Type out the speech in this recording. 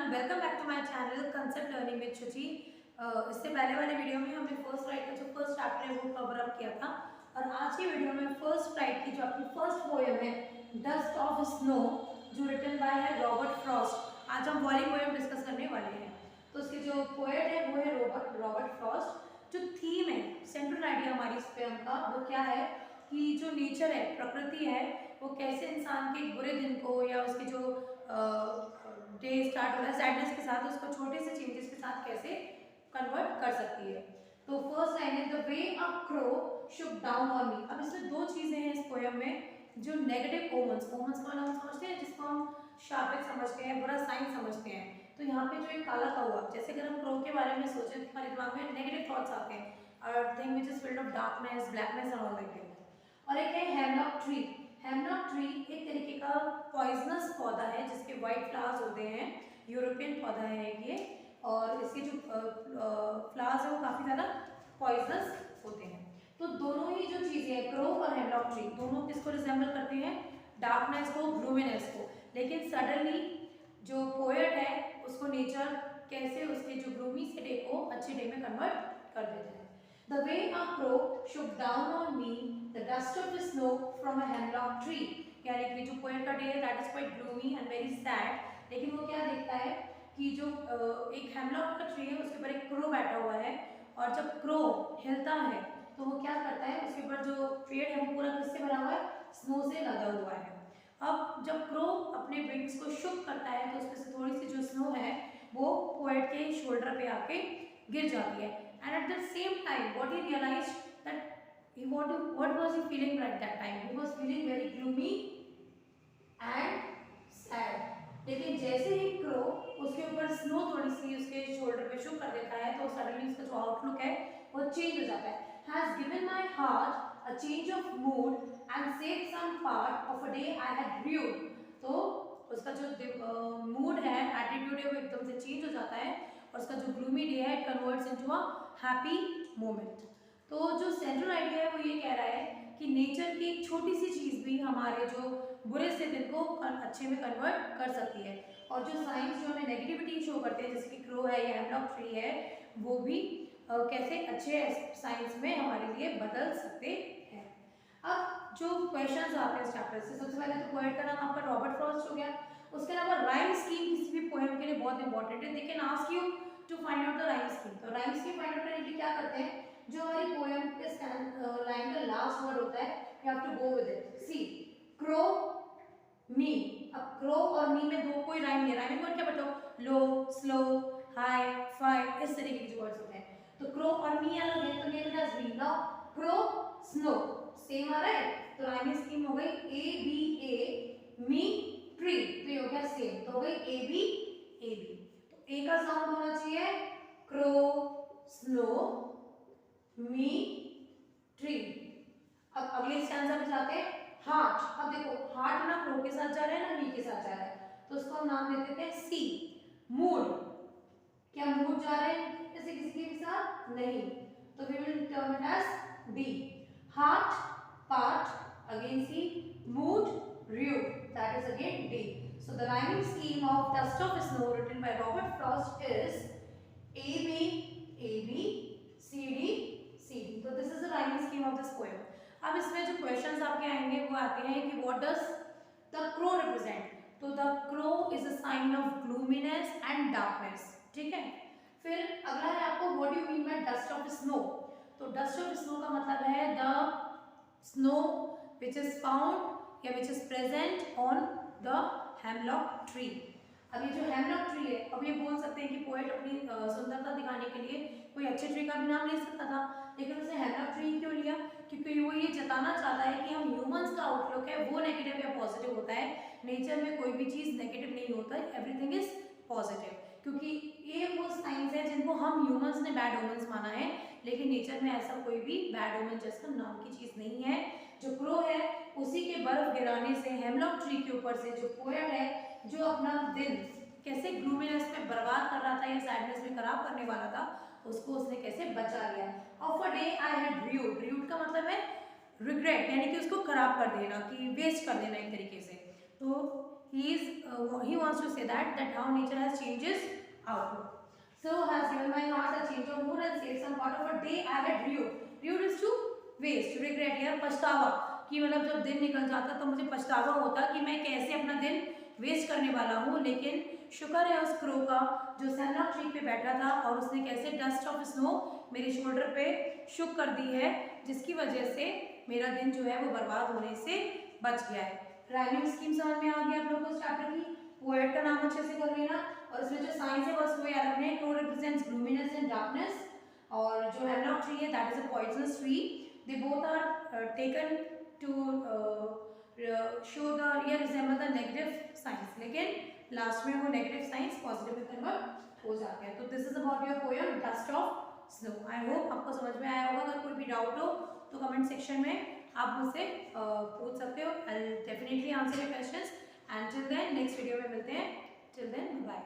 Everyone, welcome back to my channel concept learning with Shuchi. इससे पहले वाले वीडियो में हमने फर्स्ट राइट का जो फर्स्ट चैप्टर है वो कवर अप किया था और आज की वीडियो में फर्स्ट राइट की जो अपनी फर्स्ट पोएम है डस्ट ऑफ स्नो जो रिटन बाय है रॉबर्ट फ्रॉस्ट। आज हम वाली पोएम डिस्कस करने वाले हैं। तो उसके जो पोएट है वो है रॉबर्ट फ्रॉस्ट। जो थीम है, सेंट्रल आइडिया हमारी इस पोएम का वो क्या है कि जो नेचर है, प्रकृति है, वो कैसे इंसान के बुरे दिन को या उसके जो डे स्टार्ट हो रहा है सैडनेस के साथ उसको छोटे से चेंजेस के साथ कैसे कन्वर्ट कर सकती है। तो फर्स्ट लाइन है the way a crow Shuk down on me. अब इसमें दो चीजें हैं इस पोएम में जो नेगेटिव ओमन्स का नाम समझते हैं, जिसको हम शापित समझते हैं, बुरा साइन समझते हैं। तो यहाँ पे जो एक काला कौवा, जैसे अगर हम क्रो के बारे में सोचें तो हमारे दिमाग में नेगेटिव थॉट्स आते हैं, thing which is filled of darkness, blackness and all like that. और एक है हेमलॉक ट्री। हेमलॉक ट्री एक तरीके का पॉइजनस पौधा है जिसके वाइट फ्लावर्स होते हैं, यूरोपियन पौधा है ये, और इसके जो फ्लावर्स है वो काफी ज्यादा पॉइजनस होते हैं। तो दोनों ही जो चीजें हैं, क्रो और हेमलॉक ट्री, दोनों किसको रिजेंबल करते हैं? डार्कनेस को, ग्लूमीनेस को। लेकिन सडनली जो पोएट है उसको नेचर कैसे उसके जो ग्लूमी से डे को अच्छे डे में कन्वर्ट कर देता है। The way a crow shook down on me the dust of the snow from a hemlock tree। यानी कि जो पोएट का डे है that is quite gloomy and very sad, लेकिन वो क्या देखता है कि जो एक हेमलॉक का ट्री है उसके ऊपर एक क्रो बैठा हुआ है, और जब क्रो हिलता है तो वो क्या करता है, उसके ऊपर जो पेड़ है वो पूरा किससे भरा हुआ है? स्नो से लदा हुआ है। अब जब क्रो अपने विंग्स को शुक करता है तो उसमें से थोड़ी सी जो स्नो है वो पोएट के शोल्डर पे आके गिर जाती है। And at the same time, what he realized that what was he feeling at that time? He was feeling very gloomy and sad. लेकिन जैसे ही क्रो उसके ऊपर स्नो थोड़ी सी उसके शोल्डर पे शो कर देता है तो सडनली उसका जो आउटलुक है वो चेंज हो जाता है। Has given my heart a change of mood and saved some part of a day I had rued। तो उसका जो मूड है, एटीट्यूड है, वो एकदम से चेंज हो जाता है और उसका जो ग्लूमी डे है it converts into a happy moment. तो जो सेंट्रल आइडिया है वो ये कह रहा है कि नेचर की एक छोटी सी चीज भी हमारे जो बुरे से दिन को अच्छे में कन्वर्ट कर सकती है, और जो साइंस जो हमें नेगेटिविटी शो करते हैं जैसे कि क्रो है या हेमलॉक ट्री है वो भी कैसे अच्छे साइंस में हमारे लिए बदल सकते हैं। अब जो क्वेश्चंस आते हैं इस चैप्टर से, सबसे पहले तो पोएट का नाम आपका रॉबर्ट फ्रॉस्ट हो गया। उसके अलावा राइम स्कीम किसी भी पोएम के लिए बहुत इंपॉर्टेंट है। They can ask you to find out the rhyme scheme. तो राइम स्कीम फाइंड आउट करने के लिए क्या करते हैं, जो हमारी पोएम के लाइन का लास्ट वर्ड होता है you have to go with it. See crow me. अब क्रो और मी में दो कोई राइम नहीं है। राइमिंग वर्ड क्या बताओ? लो, स्लो, हाई, फाई, इस तरीके के जो वर्ड्स होते हैं। तो क्रो और मी अलग है तो name it as me. Now crow snow same आ रहा है तो राइमिंग स्कीम हो गई A B A, me tree, तो ये हो गया सेम, तो हो गई ए बी ए बी। तो ए का साउंड होना चाहिए क्रो स्नो मी ट्री। अब अगले स्टैंजा पे जाते हैं हार्ट। अब देखो हार्ट ना क्रो के साथ जा रहा है ना मी के साथ जा रहा है, तो उसको हम नाम देते हैं सी। मूड, क्या मूड जा रहे हैं जैसे किसी के साथ? नहीं, तो we will term it as D. Heart part again C, mood rude, that is again D. So the rhyming scheme of Dust of Snow written by Robert Frost is A B A B C D C D. So this is the rhyming scheme of this poem. अब इसमें जो questions आपके आएंगे वो आते हैं कि what does the crow represent? तो the crow is a sign of gloominess and darkness. ठीक है। फिर अगला है आपको what do you mean by dust of snow? तो dust of snow का मतलब है the snow which is found या which is present on the hemlock tree। अब ये जो hemlock tree है, अब ये बोल सकते हैं कि पोएट अपनी सुंदरता दिखाने के लिए कोई अच्छे ट्री का भी नाम ले सकता था, लेकिन उसने hemlock tree क्यों लिया? क्योंकि वो ये जताना चाहता है कि हम ह्यूमंस का आउटलुक है वो नेगेटिव या पॉजिटिव होता है। नेचर में कोई भी चीज नेगेटिव नहीं होता है, एवरीथिंग इज पॉजिटिव। क्योंकि ये वो साइंस है जिनको हम ह्यूमंस ने बैड ओमेंस माना है, लेकिन नेचर में ऐसा कोई भी बैड ओमेन जैसा नाम की चीज नहीं है। जो क्रो है उसी के बर्फ गिराने से हेमलॉक ट्री के ऊपर से जो पोएट है जो अपना दिन कैसे ग्लूमीनेस में बर्बाद कर रहा था या सैडनेस में खराब करने वाला था उसको उसने कैसे बचा लिया। Of a day I had rude. Rude का मतलब है रिग्रेट, यानी कि उसको खराब कर देना, कि वेस्ट कर देना एक तरीके से। तो he wants to say that how nature has changes outlook. So has given my heart a change of mood and saved some part of a day I had rued. Rued is to waste, regret या पछतावा, कि मतलब जब दिन निकल जाता तो मुझे पछतावा होता कि मैं कैसे अपना दिन वेस्ट करने वाला हूँ। लेकिन शुक्र है उस क्रो का जो सैनलॉक ट्री पे बैठा था और उसने कैसे डस्ट ऑफ स्नो मेरे शोल्डर पे शुक कर दी है, जिसकी वजह से मेरा दिन जो है वो बर्बाद होने से बच गया है। राइमिंग स्कीम समझ में आ गई आप लोगों को इस चैप्टर की। पोएट का नाम अच्छे से कर लेना और इसमें जो साइंस है बस वो याद रखना है। Crow represents gloominess and darkness और जो हेमलॉक ट्री है that is a poisonous tree. They both are taken to show the or resemble the negative signs, लेकिन लास्ट में वो नेगेटिव साइंस पॉजिटिव में कन्वर्ट हो जाते हैं। तो this is about your poem dust of snow. I hope आपको समझ में आया होगा। अगर कोई भी डाउट हो तो कमेंट सेक्शन में आप मुझसे पूछ सकते हो। I will definitely answer your questions and till then next video में मिलते हैं। Till then bye.